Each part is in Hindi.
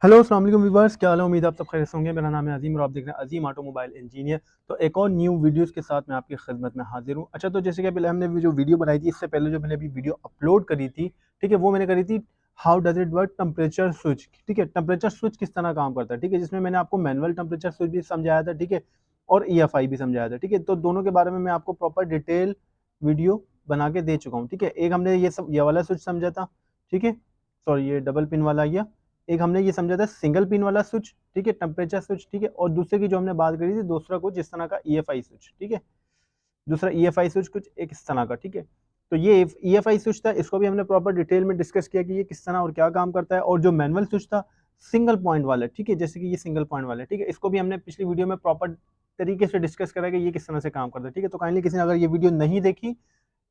हेलो अस्सलाम वालेकुम व्यूअर्स, क्या हाल है। उम्मीद है आप सब खैरियत से होंगे। मेरा नाम है अजीम और आप देख रहे हैं अजीम ऑटोमोबाइल इंजीनियर। तो एक और न्यू वीडियोस के साथ मैं आपकी खिदमत में हाजिर हूँ। अच्छा, तो जैसे कि पहले हमने जो वीडियो बनाई थी, इससे पहले जो मैंने अभी वीडियो अपलोड करी थी, ठीक है, वो मैंने करी थी how does it work temperature switch. ठीक है, टेम्परेचर स्विच किस तरह काम करता है, ठीक है, जिसमें मैंने आपको मैनुअल टेम्परेचर स्विच भी समझाया था, ठीक है, और EFI भी समझाया था, ठीक है। तो दोनों के बारे में मैं आपको प्रॉपर डिटेल वीडियो बना के दे चुका हूँ, ठीक है। एक हमने ये वाला स्विच समझा था, ठीक है, सॉरी ये डबल पिन वाला गया। एक हमने ये समझा था सिंगल पिन वाला स्विच, ठीक है, टेम्परेचर स्विच, ठीक है। और दूसरे की जो हमने बात करी थी, दूसरा कुछ इस तरह का EFI स्विच, ठीक है, दूसरा EFI स्विच कुछ एक इस तरह का, ठीक है। तो ये EFI स्विच था, इसको भी हमने प्रॉपर डिटेल में डिस्कस किया कि ये किस तरह और क्या काम करता है। और जो मैनुअल स्विच था सिंगल पॉइंट वाला, ठीक है, जैसे कि ये सिंगल पॉइंट वाला, ठीक है, इसको भी हमने पिछली वीडियो में प्रॉपर तरीके से डिस्कस करा कि ये किस तरह से काम करता है, ठीक है। तो काइंडली किसी ने अगर ये वीडियो नहीं देखी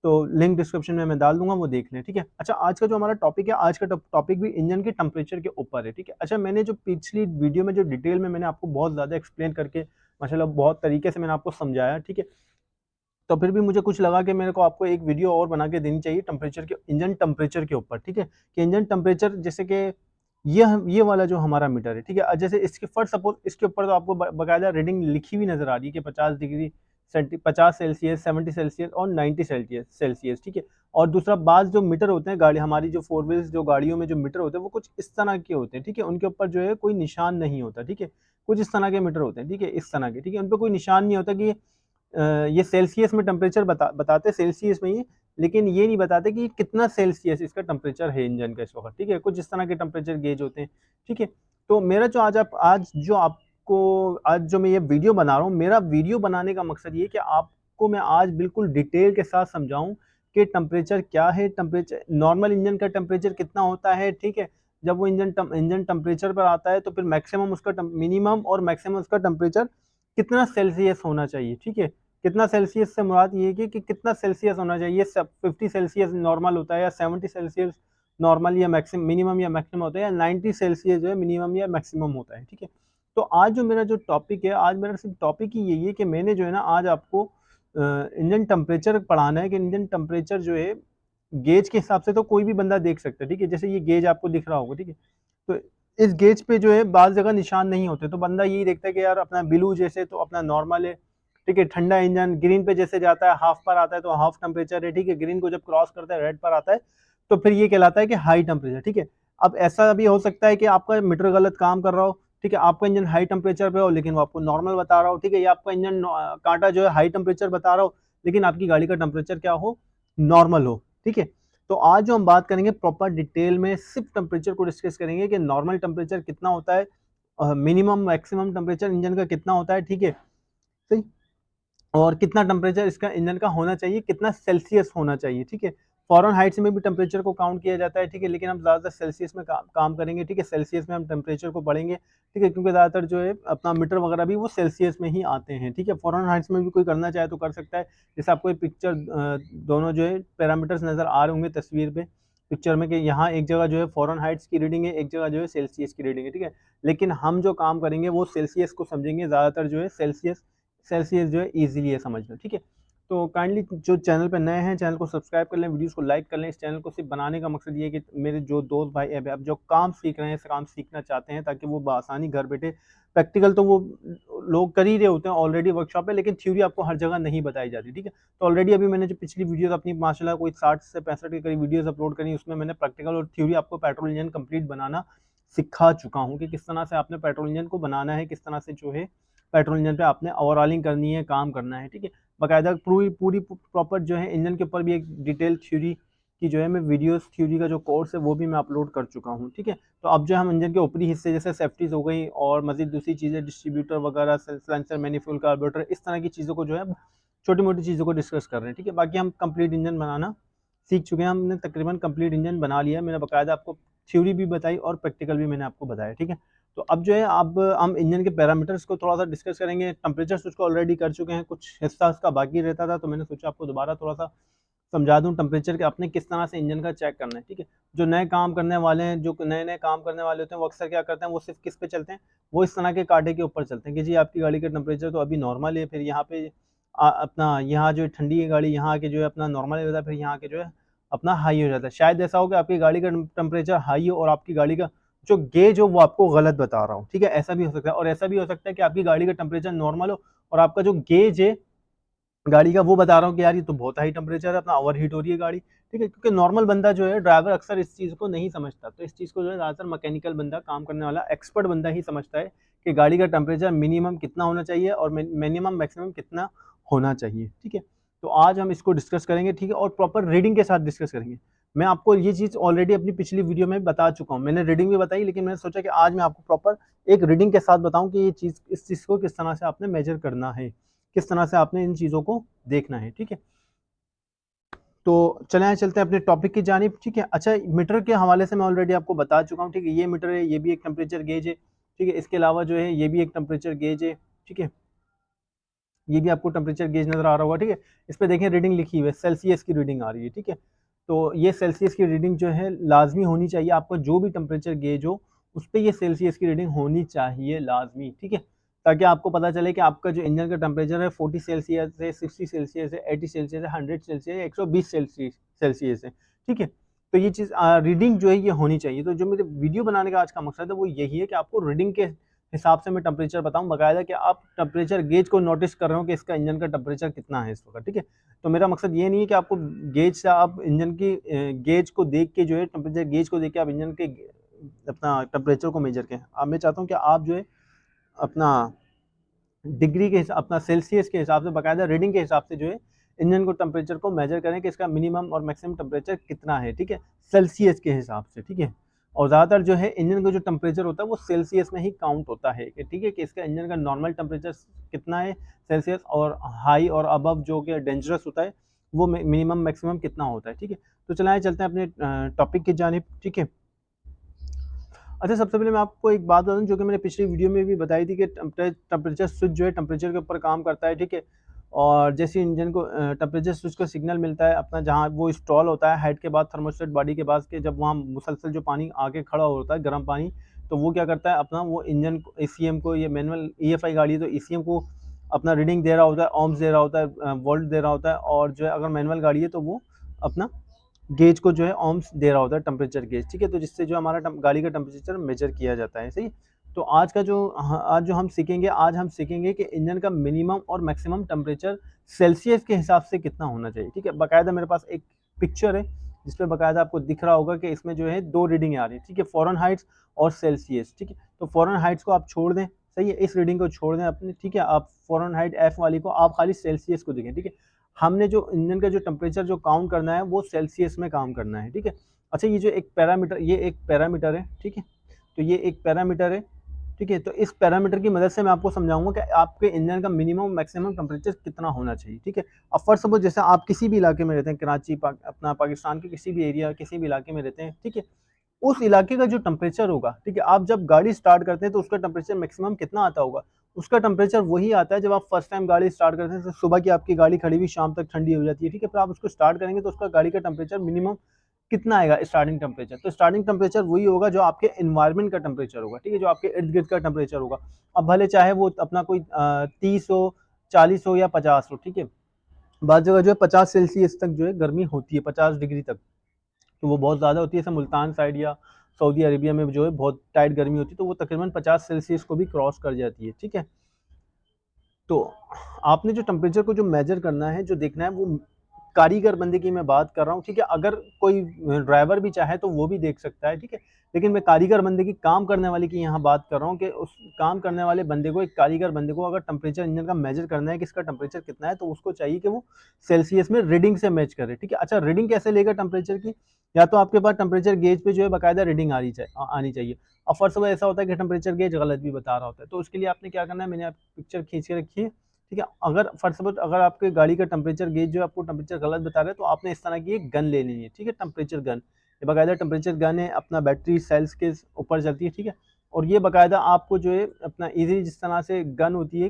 तो लिंक डिस्क्रिप्शन में मैं डाल दूंगा, वो देख लें, ठीक है। अच्छा, आज का जो हमारा टॉपिक है, आज का टॉपिक भी इंजन के टेम्परेचर के ऊपर है, ठीक है। अच्छा, मैंने जो पिछली वीडियो में जो डिटेल में मैंने आपको बहुत ज़्यादा एक्सप्लेन करके माशाल्लाह बहुत तरीके से मैंने आपको समझाया, ठीक है। तो फिर भी मुझे कुछ लगा कि मेरे को आपको एक वीडियो और बना के देनी चाहिए टेम्परेचर के, इंजन टेम्परेचर के ऊपर, ठीक है, कि इंजन टेम्परेचर जैसे कि ये वाला जो हमारा मीटर है, ठीक है, जैसे इसके फर्स्ट सपोज इसके ऊपर तो आपको बाकायदा रीडिंग लिखी हुई नजर आ रही है कि 50 डिग्री 50 सेल्सियस, 70 सेल्सियस और 90 सेल्सियस, ठीक है। और दूसरा, बात जो मीटर होते हैं गाड़ी हमारी जो फोर व्हील्स जो गाड़ियों में जो मीटर होते हैं वो कुछ इस तरह के होते हैं, ठीक है, उनके ऊपर जो है कोई निशान नहीं होता, ठीक है, कुछ इस तरह के मीटर होते हैं, ठीक है, इस तरह के, ठीक है, उन पर कोई निशान नहीं होता कि ये सेल्सियस में टेम्परेचर बताते सेल्सियस में ही, लेकिन ये नहीं बताते कि कितना सेल्सियस इसका टेम्परेचर है इंजन का इस वक्त, ठीक है, कुछ इस तरह के टेम्परेचर गेज होते हैं, ठीक है। तो मेरा जो आज जो मैं ये वीडियो बना रहा हूँ, मेरा वीडियो बनाने का मकसद ये कि आपको मैं आज बिल्कुल डिटेल के साथ समझाऊं कि टेम्परेचर क्या है, टेम्परेचर नॉर्मल इंजन का टेम्परेचर कितना होता है, ठीक है। जब वो इंजन टेम्परेचर पर आता है तो फिर मैक्सिमम उसका मिनिमम और मैक्सिमम उसका टेम्परेचर कितना सेल्सियस होना चाहिए, ठीक है। कितना सेल्सियस से मुराद ये है कि कितना सेल्सियस होना चाहिए, 50 सेल्सियस नॉर्मल होता है या 70 सेल्सियस नॉर्मल या मैक्सिमम मिनिमम या मैक्सिमम होता है, या 90 सेल्सियस जो है मिनिमम या मैक्सिमम होता है, ठीक है। तो आज जो मेरा जो टॉपिक है, आज मेरा सिर्फ टॉपिक ही यही है कि मैंने जो है ना आज आपको इंजन टेम्परेचर पढ़ाना है कि इंजन टेम्परेचर जो है गेज के हिसाब से तो कोई भी बंदा देख सकता है, ठीक है। जैसे ये गेज आपको दिख रहा होगा, ठीक है, तो इस गेज पे जो है बाज़ जगह निशान नहीं होते, तो बंदा यही देखता है कि यार अपना ब्लू जैसे तो अपना नॉर्मल है, ठीक है, ठंडा इंजन, ग्रीन पे जैसे जाता है हाफ पर आता है तो हाफ टेम्परेचर है, ठीक है, ग्रीन को जब क्रॉस करता है रेड पर आता है तो फिर ये कहलाता है कि हाई टेम्परेचर, ठीक है। अब ऐसा भी हो सकता है कि आपका मीटर गलत काम कर रहा हो, ठीक है, आपका इंजन हाई टेम्परेचर पे हो लेकिन वो आपको नॉर्मल बता रहा हो, ठीक है, या आपका इंजन कांटा जो है हाई टेम्परेचर बता रहा हो लेकिन आपकी गाड़ी का टेम्परेचर क्या हो, नॉर्मल हो, ठीक है। तो आज जो हम बात करेंगे प्रॉपर डिटेल में सिर्फ टेम्परेचर को डिस्कस करेंगे कि नॉर्मल टेम्परेचर कितना होता है, मिनिमम मैक्सिमम टेम्परेचर इंजन का कितना होता है, ठीक है, सही, और कितना टेम्परेचर इसका इंजन का होना चाहिए, कितना सेल्सियस होना चाहिए, ठीक है। फॉरेन हाइट्स में भी टेम्परेचर को काउंट किया जाता है, ठीक है, लेकिन हम ज़्यादातर सेल्सियस में काम करेंगे, ठीक है, सेल्सियस में हम टेम्परेचर को पढ़ेंगे, ठीक है, क्योंकि ज़्यादातर जो है अपना मीटर वगैरह भी वो सेल्सियस में ही आते हैं, ठीक है। फॉरेन हाइट्स में भी कोई करना चाहे तो कर सकता है। जैसे आपको पिक्चर दोनों जो है पैरामीटर्स नज़र आ रहे होंगे तस्वीर पे, पिक्चर में, कि यहाँ एक जगह जो है फॉरेन हाइट्स की रीडिंग है, एक जगह जो है सेल्सियस की रीडिंग है, ठीक है। लेकिन हम जो काम करेंगे वो सेल्सियस को समझेंगे, ज़्यादातर जो है सेल्सियस सेल्सियस जो है ईजिली है समझना, ठीक है। तो काइंडली जो चैनल पे नए हैं चैनल को सब्सक्राइब कर लें, वीडियोस को लाइक कर लें। इस चैनल को सिर्फ बनाने का मकसद ये है कि मेरे जो दोस्त भाई अब जो काम सीख रहे हैं, इस काम सीखना चाहते हैं ताकि वो बआसानी घर बैठे, प्रैक्टिकल तो वो लोग कर ही रहे होते हैं ऑलरेडी वर्कशॉप पे, लेकिन थ्योरी आपको हर जगह नहीं बताई जाती, ठीक है। तो ऑलरेडी अभी मैंने जो पिछली वीडियोस अपनी माशाल्लाह कोई 60 से 65 के करीब वीडियोस अपलोड करी, उसमें मैंने प्रैक्टिकल और थ्योरी आपको पेट्रोल इंजन कंप्लीट बनाना सिखा चुका हूँ कि किस तरह से आपने पेट्रोल इंजन को बनाना है, किस तरह से जो है पेट्रोल इंजन पे आपने ओवरऑलिंग करनी है, काम करना है, ठीक है। बाकायदा पूरी पूरी प्रॉपर जो है इंजन के ऊपर भी एक डिटेल थ्योरी की जो है मैं वीडियोस, थ्योरी का जो कोर्स है वो भी मैं अपलोड कर चुका हूँ, ठीक है। तो अब जो हम इंजन के ऊपरी हिस्से जैसे सेफ्टीज हो गई और मजीद दूसरी चीज़ें डिस्ट्रीब्यूटर वगैरह, सेंसर, मैनिफोल्ड, कार्बोरेटर, इस तरह की चीज़ों को जो है छोटी मोटी चीज़ों को डिस्कस कर रहे हैं, ठीक है। बाकी हम कंप्लीट इंजन बनाना सीख चुके हैं, हमने तकरीबन कंप्लीट इंजन बना लिया। मैंने बाकायदा आपको थ्योरी भी बताई और प्रैक्टिकल भी मैंने आपको बताया, ठीक है। तो अब जो है अब हम इंजन के पैरामीटर्स को थोड़ा सा डिस्कस करेंगे। टेम्परेचर स्विच को ऑलरेडी कर चुके हैं, कुछ हिस्सा उसका बाकी रहता था तो मैंने सोचा आपको दोबारा थोड़ा सा समझा दूं टेम्परेचर के अपने किस तरह से इंजन का चेक करना है, ठीक है। जो नए काम करने वाले हैं, जो नए नए काम करने वाले होते हैं, वो अक्सर क्या करते हैं, वो सिर्फ किस पे चलते हैं, वो इस तरह के कांटे के ऊपर चलते हैं कि जी आपकी गाड़ी का टेम्परेचर तो अभी नॉर्मल है, फिर यहाँ पे अपना यहाँ जो ठंडी है गाड़ी, यहाँ आके जो है अपना नॉर्मल हो जाता है, फिर यहाँ आके जो है अपना हाई हो जाता है। शायद ऐसा हो कि आपकी गाड़ी का टेम्परेचर हाई हो और आपकी गाड़ी का जो गेज हो वो आपको गलत बता रहा हूँ, ठीक है। ऐसा भी हो सकता है, और ऐसा भी हो सकता है कि आपकी गाड़ी का टेम्परेचर नॉर्मल हो और आपका जो गेज है गाड़ी का वो बता रहा हूँ कि यार ये तो बहुत हाई टेम्परेचर है, अपना ओवर हीट हो रही है गाड़ी, ठीक है। क्योंकि नॉर्मल बंदा जो है, ड्राइवर अक्सर इस चीज़ को नहीं समझता, तो इस चीज़ को जो है ज़्यादातर मैकेनिकल बंदा, काम करने वाला एक्सपर्ट बंदा ही समझता है कि गाड़ी का टेम्परेचर मिनिमम कितना होना चाहिए और मिनिमम मैक्सिमम कितना होना चाहिए, ठीक है। तो आज हम इसको डिस्कस करेंगे, ठीक है, और प्रॉपर रीडिंग के साथ डिस्कस करेंगे। मैं आपको ये चीज़ ऑलरेडी अपनी पिछली वीडियो में बता चुका हूँ, मैंने रीडिंग भी बताई, लेकिन मैंने सोचा कि आज मैं आपको प्रॉपर एक रीडिंग के साथ बताऊं कि ये चीज़, इस चीज़ को किस तरह से आपने मेजर करना है, किस तरह से आपने इन चीज़ों को देखना है, ठीक है। तो चले चलते हैं अपने टॉपिक की जानिब, ठीक है। अच्छा, मीटर के हवाले से मैं ऑलरेडी आपको बता चुका हूँ, ठीक है। ये मीटर है, ये भी एक टेम्परेचर गेज है, ठीक है। इसके अलावा जो है ये भी एक टेम्परेचर गेज है, ठीक है। ये भी आपको टेम्परेचर गेज नजर आ रहा होगा, ठीक है। इस पर देखें रीडिंग लिखी हुई है, सेल्सियस की रीडिंग आ रही है, ठीक है। तो ये सेल्सियस की रीडिंग जो है लाजमी होनी चाहिए, आपका जो भी टेम्परेचर गेज हो उस पर ये सेल्सियस की रीडिंग होनी चाहिए लाजमी, ठीक है। ताकि आपको पता चले कि आपका जो इंजन का टेम्परेचर है 40 सेल्सियस है, 60 सेल्सियस है, 80 सेल्सियस है, 100 सेल्सियस है, 120 सेल्सियस है, ठीक है। तो ये चीज़ रीडिंग जो है ये होनी चाहिए। तो जो मेरे वीडियो बनाने का आज का मकसद है वो यही है कि आपको रीडिंग के हिसाब से मैं टेम्परेचर बताऊं, बाकायदा कि आप टेम्परेचर गेज को नोटिस कर रहे हो कि इसका इंजन का टेम्परेचर कितना है इस वक्त, ठीक है। तो मेरा मकसद ये नहीं है कि आपको गेज से, आप इंजन की गेज को देख के जो है, टेम्परेचर गेज को देख के आप इंजन के अपना टेम्परेचर को मेजर करें। अब मैं चाहता हूँ कि आप जो है अपना डिग्री के हिसाब, अपना सेल्सियस के हिसाब से, बाकायदा रीडिंग के हिसाब से जो है इंजन को टेम्परेचर को मेजर करें कि इसका मिनिमम और मैक्सिमम टेम्परेचर कितना है, ठीक है, सेल्सियस के हिसाब से, ठीक है। और ज़्यादातर जो है इंजन का जो टेम्परेचर होता है वो सेल्सियस में ही काउंट होता है, कि ठीक है, कि इसका इंजन का नॉर्मल टेम्परेचर कितना है सेल्सियस, और हाई और अबव जो कि डेंजरस होता है वो मिनिमम मैक्सिमम कितना होता है, ठीक है। तो चलाएं चलते हैं अपने टॉपिक की जानिब, ठीक है। अच्छा, सबसे पहले मैं आपको एक बात बता दूं जो कि मैंने पिछली वीडियो में भी बताई थी कि टेम्परेचर स्विच जो है टेम्परेचर के ऊपर काम करता है, ठीक है। और जैसे इंजन को टेम्परेचर स्विच को सिग्नल मिलता है अपना, जहाँ वो इंस्टॉल होता है हेड के बाद, थर्मोस्टेट बॉडी के बाद, के जब वहाँ मुसलसल जो पानी आके खड़ा होता है गर्म पानी, तो वो क्या करता है अपना, वो इंजन को, ईसीएम को, ये मैनुअल ईएफआई गाड़ी है तो ईसीएम को अपना रीडिंग दे रहा होता है, ओम्स दे रहा होता है, वोल्ट दे रहा होता है, और जो है अगर मैनुअल गाड़ी है तो वो अपना गेज को जो है ओम्स दे रहा होता है, टेम्परेचर गेज, ठीक है। तो जिससे जो हमारा गाड़ी का टेम्परेचर मेजर किया जाता है, सही। तो आज का जो आज जो हम सीखेंगे, आज हम सीखेंगे कि इंजन का मिनिमम और मैक्सिमम टेम्परेचर सेल्सियस के हिसाब से कितना होना चाहिए, ठीक है। बाकायदा मेरे पास एक पिक्चर है जिसपे बाकायदा आपको दिख रहा होगा कि इसमें जो है दो रीडिंग आ रही है, ठीक है, फ़ारेनहाइट्स और सेल्सियस, ठीक है। तो फ़ारेनहाइट्स को आप छोड़ दें, सही है, इस रीडिंग को छोड़ दें अपने, ठीक है। आप फ़ारेनहाइट एफ वाली को, आप खाली सेल्सियस को देखें, ठीक है। हमने जो इंजन का जो टेम्परेचर जो काउंट करना है वो सेल्सियस में काम करना है, ठीक है। अच्छा, ये जो एक पैरामीटर, ये एक पैरामीटर है, ठीक है। तो ये एक पैरामीटर है, ठीक है। तो इस पैरामीटर की मदद से मैं आपको समझाऊंगा कि आपके इंजन का मिनिमम मैक्सिमम टेम्परेचर कितना होना चाहिए, ठीक है। अब फर्स्ट सपोज जैसे आप किसी भी इलाके में रहते हैं, कराची, अपना पाकिस्तान के किसी भी एरिया, किसी भी इलाके में रहते हैं, ठीक है। उस इलाके का जो टेम्परेचर होगा, ठीक है, आप जब गाड़ी स्टार्ट करते हैं तो उसका टेम्परेचर मैक्सिमम कितना आता होगा, उसका टेम्परेचर वही आता है जब आप फर्स्ट टाइम गाड़ी स्टार्ट करते हैं। तो सुबह की आपकी गाड़ी खड़ी हुई शाम तक ठंडी हो जाती है, ठीक है। फिर आप उसको स्टार्ट करेंगे तो उसका गाड़ी का टेम्परेचर मिनिमम कितना आएगा, स्टार्टिंग टेम्परेचर। तो स्टार्टिंग टेम्परेचर वही होगा जो आपके इन्वायरमेंट का टेम्परेचर होगा, ठीक है, जो आपके इर्द गिर्द का टेम्परेचर होगा। अब भले चाहे वो अपना कोई 30 हो, 40 हो या 50 हो, ठीक है। बाद जगह जो है 50 सेल्सियस तक जो है गर्मी होती है, 50 डिग्री तक, तो वो बहुत ज़्यादा होती है। जैसे मुल्तान साइड या सऊदी अरेबिया में जो है बहुत टाइट गर्मी होती है, तो वो तकरीबन 50 सेल्सियस को भी क्रॉस कर जाती है, ठीक है। तो आपने जो टेम्परेचर को जो मेजर करना है, जो देखना है, वो कारीगर बंदे की मैं बात कर रहा हूँ, ठीक है। अगर कोई ड्राइवर भी चाहे तो वो भी देख सकता है, ठीक है। लेकिन मैं कारीगर बंदे की, काम करने वाले की यहाँ बात कर रहा हूँ कि उस काम करने वाले बंदे को, एक कारीगर बंदे को अगर टेम्परेचर इंजन का मेजर करना है कि इसका टेम्परेचर कितना है, तो उसको चाहिए कि वो सेल्सियस में रीडिंग से मैच करे, ठीक है। अच्छा, रीडिंग कैसे लेगा टेम्परेचर की, या तो आपके पास टेम्परेचर गेज पे जो है बाकायदा रीडिंग आनी चाहिए। और फर्स्ट ऑफ ऑल ऐसा होता है कि टेम्परेचर गेज गलत भी बता रहा होता है, तो उसके लिए आपने क्या करना है, मैंने आप पिक्चर खींच के रखी है, ठीक है। अगर फर्स्ट सपोज अगर आपके गाड़ी का टेम्परेचर गेज जो आपको टेम्परेचर गलत बता रहा है, तो आपने इस तरह की एक गन ले लेनी है, ठीक है, टेम्परेचर गन। ये बाकायदा टेम्परेचर गन है, अपना बैटरी सेल्स के ऊपर चलती है, ठीक है। और ये बाकायदा आपको जो है अपना इजी, जिस तरह से गन होती है,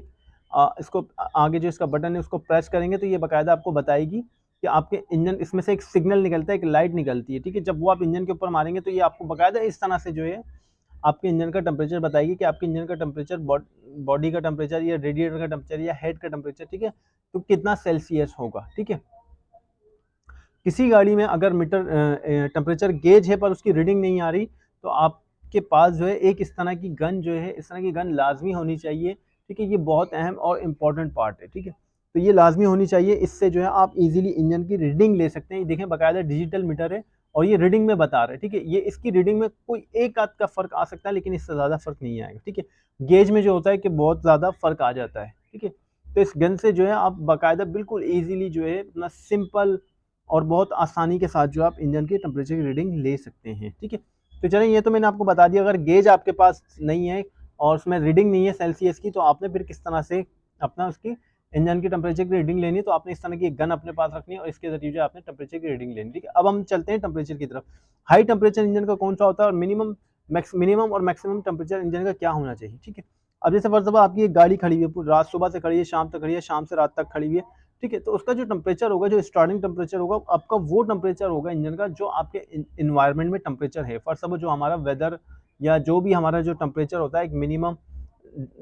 इसको आगे जो इसका बटन है उसको प्रेस करेंगे तो ये बाकायदा आपको बताएगी कि आपके इंजन, इसमें से एक सिग्नल निकलता है, एक लाइट निकलती है, ठीक है। जब वो आप इंजन के ऊपर मारेंगे तो ये आपको बाकायदा इस तरह से जो है आपके इंजन का टेम्परेचर बताएगी कि आपके इंजन का टेम्परेचर, बॉडी का टेम्परेचर या रेडिएटर का टेम्परेचर या हेड का टेम्परेचर, ठीक है, तो कितना सेल्सियस होगा, ठीक है। किसी गाड़ी में अगर मीटर टेम्परेचर गेज है पर उसकी रीडिंग नहीं आ रही, तो आप आपके पास जो है एक इस तरह की गन जो है, इस तरह की गन लाजमी होनी चाहिए, ठीक है। ये बहुत अहम और इम्पॉर्टेंट पार्ट है, ठीक है। तो ये लाजमी होनी चाहिए, इससे जो है आप इजीली इंजन की रीडिंग ले सकते हैं। देखें बाकायदा डिजिटल मीटर है और ये रीडिंग में बता रहा है, ठीक है। ये इसकी रीडिंग में कोई एक आध का फर्क आ सकता है, लेकिन इससे ज़्यादा फर्क नहीं आएगा, ठीक है। गेज में जो होता है कि बहुत ज़्यादा फर्क आ जाता है, ठीक है। तो इस गन से जो है आप बाकायदा बिल्कुल ईजिली जो है अपना सिंपल और बहुत आसानी के साथ जो आप इंजन की टेम्परेचर की रीडिंग ले सकते हैं, ठीक है। तो चलें, ये तो मैंने आपको बता दिया। अगर गेज आपके पास नहीं है और उसमें रीडिंग नहीं है सेल्सियस की, तो आपने फिर किस तरह से अपना उसकी इंजन की टेम्परेचर की रीडिंग लेनी है। तो आपने इस तरह की एक गन अपने पास रखनी है और इसके जरिए जो आपने टेम्परेचर की रीडिंग लेनी है, ठीक है। अब हम चलते हैं टेम्परेचर की तरफ। हाई टेम्परेचर इंजन का कौन सा होता है और मिनिमम और मैक्सिमम टेम्परेचर इंजन का क्या होना चाहिए, ठीक है। अब जैसे फर्स्ट आपकी एक गाड़ी खड़ी हुई है, रात सुबह से खड़ी है, शाम तक खड़ी है, शाम से रात तक खड़ी हुई है, ठीक है। तो उसका जो टेम्परेचर होगा, जो स्टार्टिंग टेम्परेचर होगा आपका, वो टेम्परेचर होगा इंजन का जो आपके इन्वायरमेंट में टेम्परेचर है। फर्स्ट ऑफ ऑल जो हमारा वेदर या जो भी हमारा जो टेम्परेचर होता है, एक मिनिमम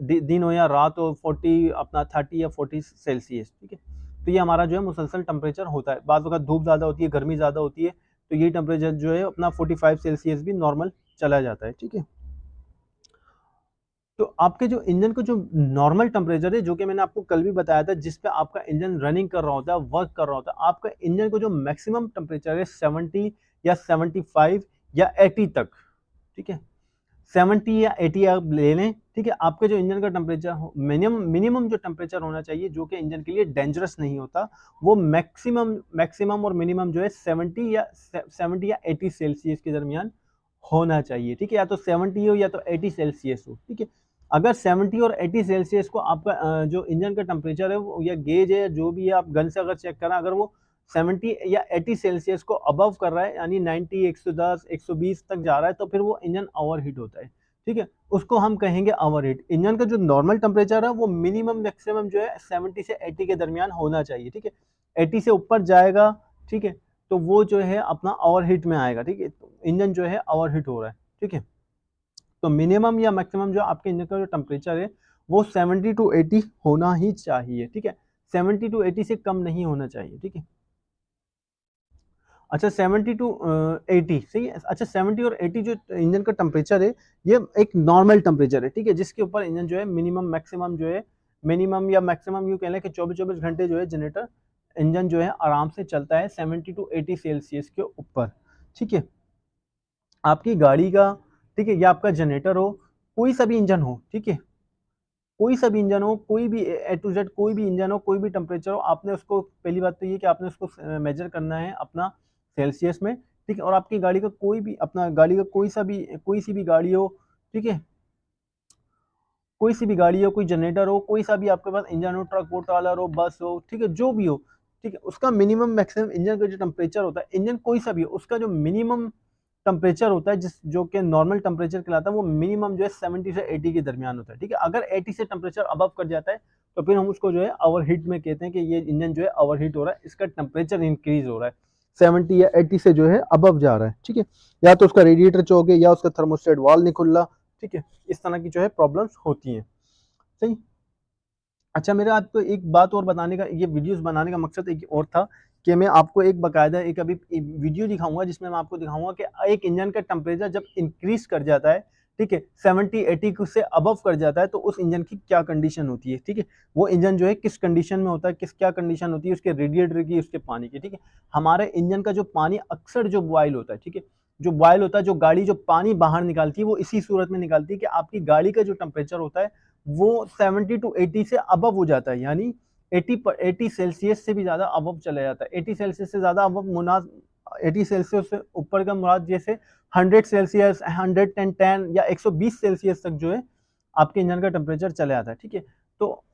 दिन हो या रात हो, 40 अपना 30 या 40 सेल्सियस, ठीक है। तो ये हमारा जो है मुसलसल टेम्परेचर होता है। बाद वक्त धूप ज़्यादा होती है, गर्मी ज़्यादा होती है, तो ये टेम्परेचर जो है अपना 45 सेल्सियस भी नॉर्मल चला जाता है, ठीक है। तो आपके जो इंजन को जो नॉर्मल टेम्परेचर है, जो कि मैंने आपको कल भी बताया था, जिस पे आपका इंजन रनिंग कर रहा होता है, वर्क कर रहा होता है, आपका इंजन को जो मैक्सिमम टेम्परेचर है 70 या 75 या 80 तक, ठीक है। 70 या 80 आप ले लें, ठीक है। आपके जो इंजन का टेम्परेचर मिनिमम जो टेम्परेचर होना चाहिए, जो कि इंजन के लिए डेंजरस नहीं होता, वो मैक्सिमम और मिनिमम जो है 70 या 80 सेल्सियस के दरमियान होना चाहिए, ठीक है। या तो 70 हो या तो 80 सेल्सियस हो, ठीक है। अगर 70 और 80 सेल्सियस को आपका जो इंजन का टेम्परेचर है वो, या गेज है, जो भी है, आप गन से अगर चेक करें, अगर वो 70 या 80 सेल्सियस को अबव कर रहा है, यानी 90, 110, 120 तक जा रहा है, तो फिर वो इंजन ओवरहीट होता है, ठीक है। उसको हम कहेंगे ओवरहीट। इंजन का जो नॉर्मल टेम्परेचर है वो मिनिमम मैक्सिमम जो है 70 से 80 के दरमियान होना चाहिए, ठीक है। 80 से ऊपर जाएगा, ठीक है, तो वो जो है अपना ओवरहीट में आएगा, ठीक है। तो इंजन जो है ओवरहीट हो रहा है, ठीक है। तो मिनिमम या मैक्सिमम जो आपके इंजन का जो टेम्परेचर है वो 70 टू 80 होना ही चाहिए, ठीक है। 70 टू 80 से कम नहीं होना चाहिए, ठीक है। अच्छा, 70 टू 80 सही है। अच्छा, 70 और 80 जो इंजन का टेम्परेचर है, ये एक नॉर्मल टेम्परेचर है, ठीक है, जिसके ऊपर इंजन जो है मिनिमम मैक्सिमम जो है, मिनिमम या मैक्सिमम यूँ कह लें कि 24 घंटे जो है जनरेटर इंजन जो है आराम से चलता है 70 टू 80 सेल्सियस के ऊपर, ठीक है। आपकी गाड़ी का, ठीक है, या आपका जनरेटर हो, कोई सा भी इंजन हो, ठीक है, कोई सा भी इंजन हो, कोई भी ए टू जेड कोई भी इंजन हो, कोई भी टेम्परेचर हो, आपने उसको, पहली बात तो ये कि आपने उसको मेजर करना है अपना सेल्सियस में, ठीक है। और आपकी गाड़ी का कोई भी, अपना गाड़ी का कोई सी भी गाड़ी हो, ठीक है, कोई सी भी गाड़ी हो, कोई जनरेटर हो, कोई सा भी आपके पास इंजन हो, ट्रक हो, ट्रॉलर हो, बस हो, ठीक है, जो भी हो, ठीक है, उसका मिनिमम मैक्सिमम इंजन का जो टेम्परेचर होता है, इंजन कोई सा भी हो, उसका जो मिनिमम टेम्परेचर होता है, जिस जो कि नॉर्मल टेम्परेचर कहलाता है, वो मिनिमम जो है 70 से 80 के दरमियान होता है, ठीक है। अगर 80 से टेम्परेचर अबव कर जाता है, तो फिर हम उसको जो है ओवरहीट में कहते हैं कि ये इंजन जो है ओवरहीट हो रहा है, इसका टेम्परेचर इंक्रीज हो रहा है, 70 या 80 से जो है अबव जा रहा है, ठीक है। या तो उसका रेडिएटर चौक है, या उसका थर्मोस्टेट वाल्व नहीं खुल रहा, ठीक है। इस तरह की जो है प्रॉब्लम्स होती हैं, सही। अच्छा, मेरा आपको एक बात और बताने का, ये वीडियोस बनाने का मकसद एक और था कि मैं आपको एक बाकायदा एक अभी वीडियो दिखाऊंगा, जिसमें मैं आपको दिखाऊंगा कि एक इंजन का टेम्परेचर जब इंक्रीज कर जाता है, ठीक है, 70-80 से अबव कर जाता है, तो उस इंजन की क्या कंडीशन होती है, ठीक है। वो इंजन जो है किस कंडीशन में होता है, क्या कंडीशन होती है उसके रेडिएटर की, उसके पानी की, ठीक है। हमारे इंजन का जो पानी अक्सर जो बॉयल होता है, ठीक है, जो बॉयल होता है, जो गाड़ी जो पानी बाहर निकालती है, वो इसी सूरत में निकालती है कि आपकी गाड़ी का जो टेम्परेचर होता है वो 70 टू 80 से अबव हो जाता है, यानी 80 सेल्सियस से भी ज़्यादा अबव चला जाता है। 80 सेल्सियस से ज़्यादा अबव, 80 सेल्सियस से ऊपर का मुराद जैसे 100 सेल्सियस, 110 या 120 सेल्सियस तक जो है आपके इंजन का टेम्परेचर चला जाता है, ठीक है। तो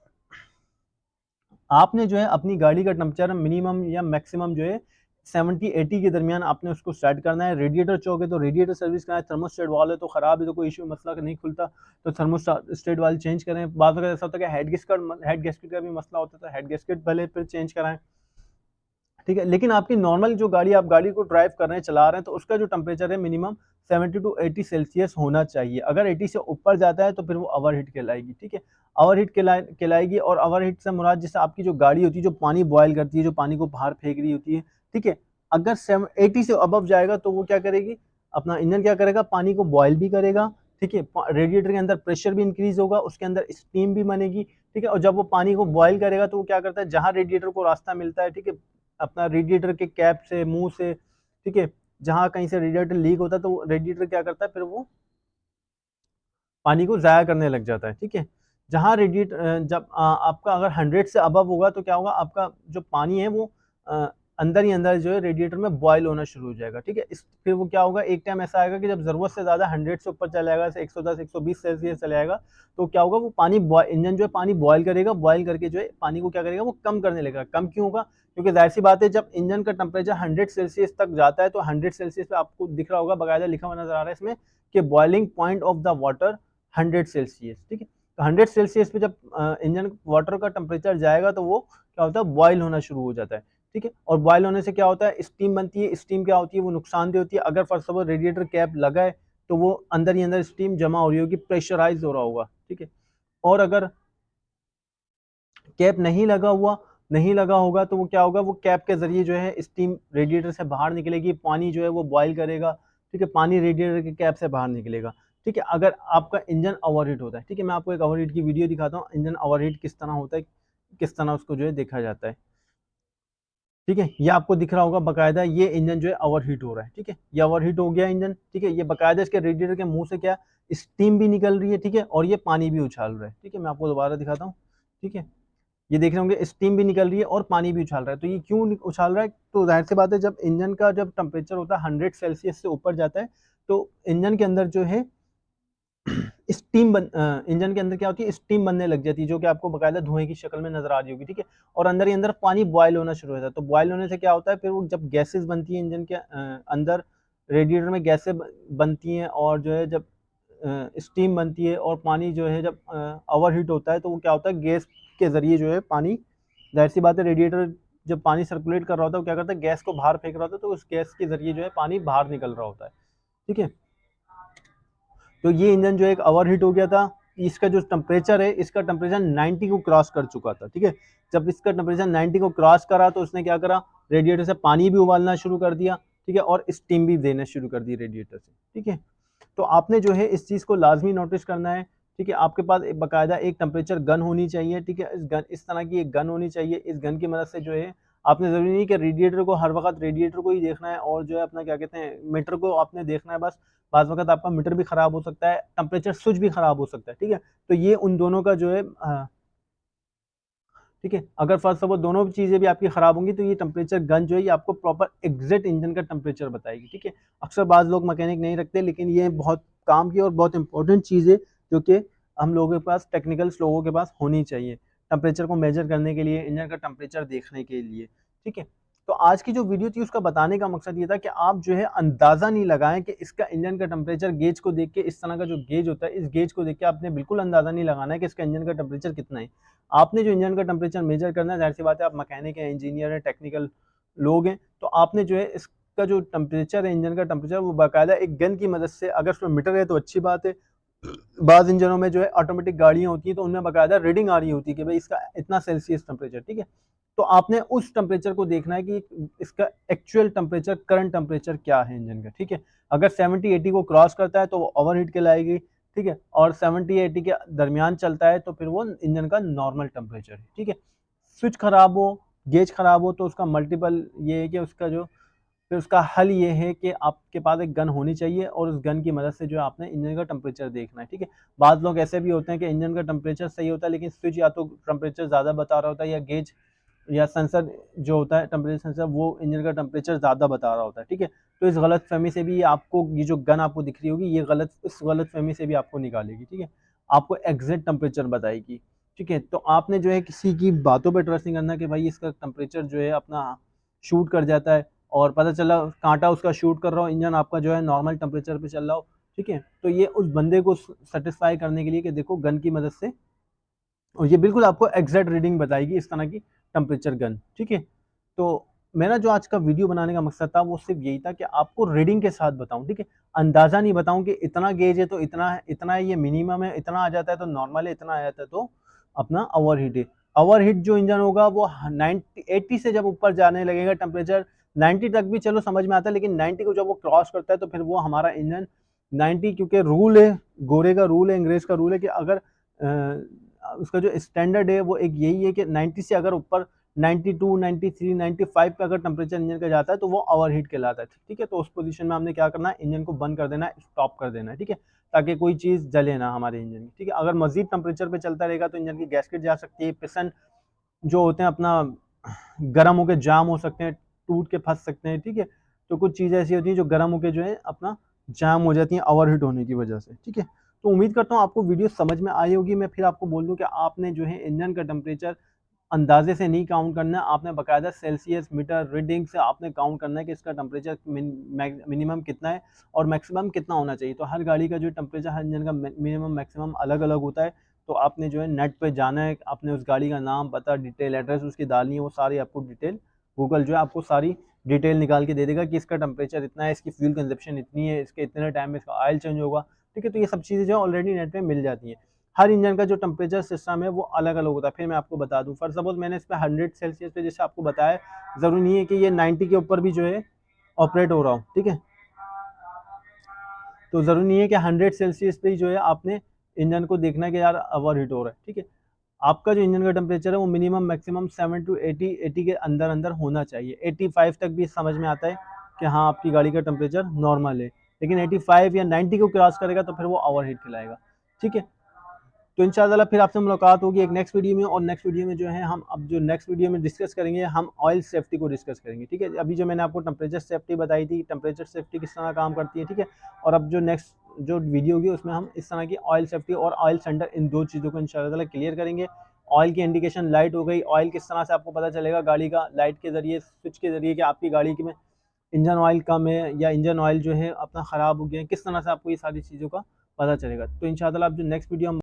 आपने जो है अपनी गाड़ी का टेम्परेचर मिनिमम या मैक्सिमम जो है 70-80 के दरमियान आपने उसको सेट करना है। रेडिएटर चौक है तो रेडिएटर सर्विस कराएं, थर्मोस्टेट वाल है तो ख़राब है तो कोई इशू मसला नहीं खुलता तो थर्मोस्टेट वाल चेंज करें। बाद में ऐसा होता है कि हेड गैस्केट का भी मसला होता है तो हेड गैस्केट भले फिर चेंज कराएं, ठीक है। लेकिन आपकी नॉर्मल जो गाड़ी, आप गाड़ी को ड्राइव कर रहे हैं, चला रहे हैं, तो उसका जो टेम्परेचर है मिनिमम 70 टू 80 सेल्सियस होना चाहिए। अगर 80 से ऊपर जाता है तो फिर वो ओवरहीट कहलाएगी, ठीक है। ओवरहीट कहलाएगी। और ओवरहीट से मुराद जैसे आपकी जो गाड़ी होती है, जो पानी बॉयल करती है, जो पानी को बाहर फेंक रही होती है, ठीक है, अगर 80 से अबव जाएगा तो वो क्या करेगी, अपना इंजन क्या करेगा, पानी को बॉयल भी करेगा, ठीक है, रेडिएटर के अंदर प्रेशर भी इंक्रीज होगा, उसके अंदर स्टीम भी बनेगी, ठीक है, और जब वो पानी को बॉयल करेगा तो वो क्या करता है, जहां रेडिएटर को रास्ता मिलता है, ठीक है, अपना रेडिएटर के कैप से, मुंह से, ठीक है, जहां कहीं से रेडिएटर लीक होता है तो रेडिएटर क्या करता है, फिर वो पानी को ज़ाया करने लग जाता है, ठीक है। जहाँ रेडिएटर जब आपका अगर 100 से अबव होगा तो क्या होगा, आपका जो पानी है वो अ, अंदर ही अंदर जो है रेडिएटर में बॉयल होना शुरू हो जाएगा, ठीक है। इस फिर वो क्या होगा, एक टाइम ऐसा आएगा कि जब ज़रूरत से ज़्यादा 100 से ऊपर चला जाएगा, जैसे 110 120 सेल्सियस चला जाएगा, तो क्या होगा, वो पानी इंजन जो है पानी बॉयल करेगा, बॉयल करके जो है पानी को क्या करेगा, वो कम करने लगेगा। कम क्यों होगा, क्योंकि जाहिर सी बात है, जब इंजन का टेम्परेचर 100 सेल्सियस तक जाता है तो 100 सेल्सियस पे आपको दिख रहा होगा, बाकायदा लिखा हुआ नजर आ रहा है इसमें कि boiling point of the water 100 Celsius, ठीक है। तो 100 सेल्सियस पे जब इंजन वाटर का टेम्परेचर जाएगा तो वो क्या होता है, बॉयल होना शुरू हो जाता है, ठीक है। और बॉयल होने से क्या होता है, स्टीम बनती है। स्टीम क्या होती है, वो नुकसानदेह होती है। अगर first of all radiator cap लगा है तो वो अंदर ही अंदर स्टीम जमा हो रही होगी, प्रेशराइज हो रहा होगा, ठीक है। और अगर कैप नहीं लगा होगा तो वो क्या होगा, वो कैप के जरिए जो है स्टीम रेडिएटर से बाहर निकलेगी, पानी जो है वो बॉयल करेगा, ठीक है, पानी रेडिएटर के कैप से बाहर निकलेगा, ठीक है। अगर आपका इंजन ओवरहीट होता है, ठीक है, मैं आपको एक ओवरहीट की वीडियो दिखाता हूँ, इंजन ओवरहीट किस तरह होता है, किस तरह उसको जो है देखा जाता है, ठीक है। ये आपको दिख रहा होगा बाकायदा, ये इंजन जो है ओवरहीट हो रहा है, ठीक है, ये ओवरहीट हो गया इंजन, ठीक है। ये बाकायदा इसके रेडिएटर के मुंह से क्या स्टीम भी निकल रही है, ठीक है, और ये पानी भी उछाल रहा है, ठीक है। मैं आपको दोबारा दिखाता हूँ, ठीक है। ये देख रहे होंगे स्टीम भी निकल रही है और पानी भी उछाल रहा है। तो ये क्यों उछाल रहा है, तो जाहिर सी बात है, जब इंजन का जब टेम्परेचर होता है 100 सेल्सियस से ऊपर जाता है तो इंजन के अंदर जो है इंजन के अंदर क्या होती है, स्टीम बनने लग जाती है, जो कि आपको बकायदा धुएं की शक्ल में नजर आ रही होगी, ठीक है। और अंदर ही अंदर पानी बॉयल होना शुरू हो जाता है। तो बॉयल होने से क्या होता है, फिर वो जब गैसेस बनती है इंजन के अंदर, रेडिएटर में गैसें बनती हैं, और जो है जब स्टीम बनती है और पानी जो है जब ओवरहीट होता है तो वो क्या होता है, गैस के जरिए जो है पानी, जाहिर सी बात है, रेडिएटर जब पानी सर्कुलेट कर रहा होता है वो क्या करता है, गैस को बाहर फेंक रहा होता है, तो उस गैस के जरिए जो है पानी बाहर निकल रहा होता है, ठीक है। तो ये इंजन जो है एक ओवरहीट हो गया था। इसका जो टेम्परेचर है, इसका टेम्परेचर 90 को क्रॉस कर चुका था, ठीक है। जब इसका टेम्परेचर 90 को क्रॉस करा तो उसने क्या करा, रेडिएटर से पानी भी उबालना शुरू कर दिया, ठीक है, और स्टीम भी देना शुरू कर दी रेडिएटर से, ठीक है। तो आपने जो है इस चीज़ को लाजमी नोटिस करना है, ठीक है। आपके पास बाकायदा एक टेम्परेचर गन होनी चाहिए, ठीक है। इस तरह की एक गन होनी चाहिए। इस गन की मदद से जो है आपने ज़रूरी नहीं कि रेडिएटर को हर वक्त रेडिएटर को ही देखना है, और जो है अपना क्या कहते हैं, मीटर को आपने देखना है बस। बाज़ वक़्त आपका मीटर भी ख़राब हो सकता है, टेम्परेचर स्विच भी ख़राब हो सकता है, ठीक है। तो ये उन दोनों का जो है ठीक है, अगर फर्स्ट ऑफ ऑल दोनों चीज़ें भी आपकी ख़राब होंगी तो ये टेम्परेचर गन जो है ये आपको प्रॉपर एग्जैक्ट इंजन का टेम्परेचर बताएगी, ठीक है। अक्सर बाज़ लोग मैकेनिक नहीं रखते, लेकिन ये बहुत काम की और बहुत इंपॉर्टेंट चीज़ है जो कि हम लोगों के पास, टेक्निकल्स लोगों के पास होनी चाहिए, टेम्परेचर को मेजर करने के लिए, इंजन का टेम्परेचर देखने के लिए, ठीक है। तो आज की जो वीडियो थी उसका बताने का मकसद ये था कि आप जो है अंदाज़ा नहीं लगाएं कि इसका इंजन का टेम्परेचर गेज को देख के, इस तरह का जो गेज होता है, इस गेज को देख के आपने बिल्कुल अंदाज़ा नहीं लगाना है कि इसका इंजन का टेम्परेचर कितना है। आपने जो इंजन का टेम्परेचर मेजर करना है, जाहिर सी बात है, आप मैकेनिक हैं, इंजीनियर हैं, टेक्निकल लोग हैं, तो आपने जो है इसका जो टेम्परेचर है, इंजन का टेम्परेचर, वो बाकायदा एक गन की मदद से, अगर उसमें मीटर है तो अच्छी बात है। बाज़ इंजनों में जो है ऑटोमेटिक गाड़ियाँ होती हैं तो उनमें बाकायदा रीडिंग आ रही होती है कि भाई इसका इतना सेल्सियस टेम्परेचर, ठीक है। तो आपने उस टेम्परेचर को देखना है कि इसका एक्चुअल टेम्परेचर, करंट टेम्परेचर क्या है इंजन का, ठीक है। अगर 70-80 को क्रॉस करता है तो वो ओवरहीट कहलाएगी, ठीक है, और 70-80 के दरमियान चलता है तो फिर वो इंजन का नॉर्मल टेम्परेचर है, ठीक है। स्विच खराब हो, गेज खराब हो तो उसका मल्टीपल ये है कि उसका जो, फिर उसका हल ये है कि आपके पास एक गन होनी चाहिए और उस गन की मदद से जो है आपने इंजन का टेम्परेचर देखना है, ठीक है। बाद लोग ऐसे भी होते हैं कि इंजन का टेम्परेचर सही होता है लेकिन स्विच या तो टेम्परेचर ज़्यादा बता रहा होता है, या गेज या सेंसर जो होता है, टेम्परेचर सेंसर, वो इंजन का टेम्परेचर ज़्यादा बता रहा होता है, ठीक है। तो इस गलत फहमी से भी आपको, ये जो गन आपको दिख रही होगी, ये इस गलत फहमी से भी आपको निकालेगी, ठीक है। आपको एग्जैक्ट टेम्परेचर बताएगी, ठीक है। तो आपने जो है किसी की बातों पर ट्रस्ट नहीं करना कि भाई इसका टेम्परेचर जो है अपना शूट कर जाता है, और पता चला कांटा उसका शूट कर रहा हो, इंजन आपका जो है नॉर्मल टेम्परेचर पे चल रहा हो, ठीक है। तो ये उस बंदे को सेटिस्फाई करने के लिए कि देखो गन की मदद से, और ये बिल्कुल आपको एग्जैक्ट रीडिंग बताएगी इस तरह की टेम्परेचर गन, ठीक है। तो मेरा जो आज का वीडियो बनाने का मकसद था वो सिर्फ यही था कि आपको रीडिंग के साथ बताऊं, ठीक है। अंदाज़ा नहीं बताऊं कि इतना गेज है तो इतना है, इतना है, ये मिनिमम है, इतना आ जाता है तो नॉर्मल है, इतना आ जाता है तो अपना ओवरहीट है। ओवरहीट जो इंजन होगा वो 90 80 से जब ऊपर जाने लगेगा टेम्परेचर, 90 तक भी चलो समझ में आता है, लेकिन 90 को जब वो क्रॉस करता है तो फिर वो हमारा इंजन 90, क्योंकि रूल है, गोरे का रूल है, अंग्रेज का रूल है कि अगर उसका जो स्टैंडर्ड है वो एक यही है कि 90 से अगर ऊपर 92, 93, 95 पे अगर टेम्परेचर इंजन का जाता है तो वो ओवरहीट कहलाता है। ठीक है, तो उस पोजीशन में हमने क्या करना है, इंजन को बंद कर देना है, स्टॉप कर देना है। ठीक है, ताकि कोई चीज़ जले ना हमारे इंजन की। ठीक है, अगर मजीद टेम्परेचर पे चलता रहेगा तो इंजन की गैसकेट जा सकती है, पिस्टन जो होते हैं अपना गर्म होकर जाम हो सकते हैं, टूट के फंस सकते हैं। ठीक है, तो कुछ चीज़ें ऐसी होती हैं जो गर्म होकर जो है अपना जाम हो जाती हैं ओवरहीट होने की वजह से। ठीक है, तो उम्मीद करता हूँ आपको वीडियो समझ में आई होगी। मैं फिर आपको बोल दूँ कि आपने जो है इंजन का टेम्परेचर अंदाजे से नहीं काउंट करना है, आपने बाकायदा सेल्सियस मीटर रीडिंग से आपने काउंट करना है कि इसका टेम्परेचर मिनिमम कितना है और मैक्सिमम कितना होना चाहिए। तो हर गाड़ी का जो टेम्परेचर, हर इंजन का मिनिमम मैक्सिमम अलग अलग होता है। तो आपने जो है नेट पे जाना है, आपने उस गाड़ी का नाम, पता, डिटेल, एड्रेस उसकी डालनी है, वो सारी आपको डिटेल, गूगल जो है आपको सारी डिटेल निकाल के दे देगा कि इसका टेम्परेचर इतना है, इसकी फ्यूल कंजप्शन इतनी है, इसके इतने टाइम में इसका ऑयल चेंज होगा। ठीक है, तो ये सब चीज़ें जो ऑलरेडी नेट पे मिल जाती हैं। हर इंजन का जो टेम्परेचर सिस्टम है वो अलग अलग होता है। फिर मैं आपको बता दूं, फर्स्ट सपोज मैंने इस पर 100 सेल्सियस पे जैसे आपको बताया, ज़रूरी नहीं है कि ये 90 के ऊपर भी जो है ऑपरेट हो रहा हो। ठीक है, तो ज़रूरी नहीं है कि 100 सेल्सियस पे ही जो है आपने इंजन को देखना है कि यार ओवर हीट हो रहा है। ठीक है, आपका जो इंजन का टेम्परेचर है वो मिनिमम मैक्सिमम 7 to 80 के अंदर अंदर होना चाहिए। 85 तक भी समझ में आता है कि हाँ आपकी गाड़ी का टेम्परेचर नॉर्मल है, लेकिन 85 या 90 को क्रॉस करेगा तो फिर वो ओवर हीट कहलाएगा। ठीक है, तो इंशाल्लाह फिर आपसे मुलाकात होगी एक नेक्स्ट वीडियो में। और नेक्स्ट वीडियो में जो है हम अब जो नेक्स्ट वीडियो में डिस्कस करेंगे, हम ऑयल सेफ्टी को डिस्कस करेंगे। ठीक है, अभी जो मैंने आपको टेम्परेचर सेफ्टी बताई थी, टेम्परेचर सेफ्टी किस तरह काम करती है। ठीक है, और अब जो नेक्स्ट जो वीडियो होगी उसमें हम इस तरह की ऑयल सेफ्टी और ऑयल सेंटर, इन दो चीज़ों को इंशाल्लाह क्लियर करेंगे। ऑयल की इंडिकेशन लाइट हो गई, ऑयल किस तरह से आपको पता चलेगा गाड़ी का, लाइट के जरिए, स्विच के जरिए कि आपकी गाड़ी में इंजन ऑयल कम है या इंजन ऑयल जो है अपना ख़राब हो गया है, किस तरह से आपको ये सारी चीज़ों का पता चलेगा। तो इंशाल्लाह अब जो नेक्स्ट वीडियो हम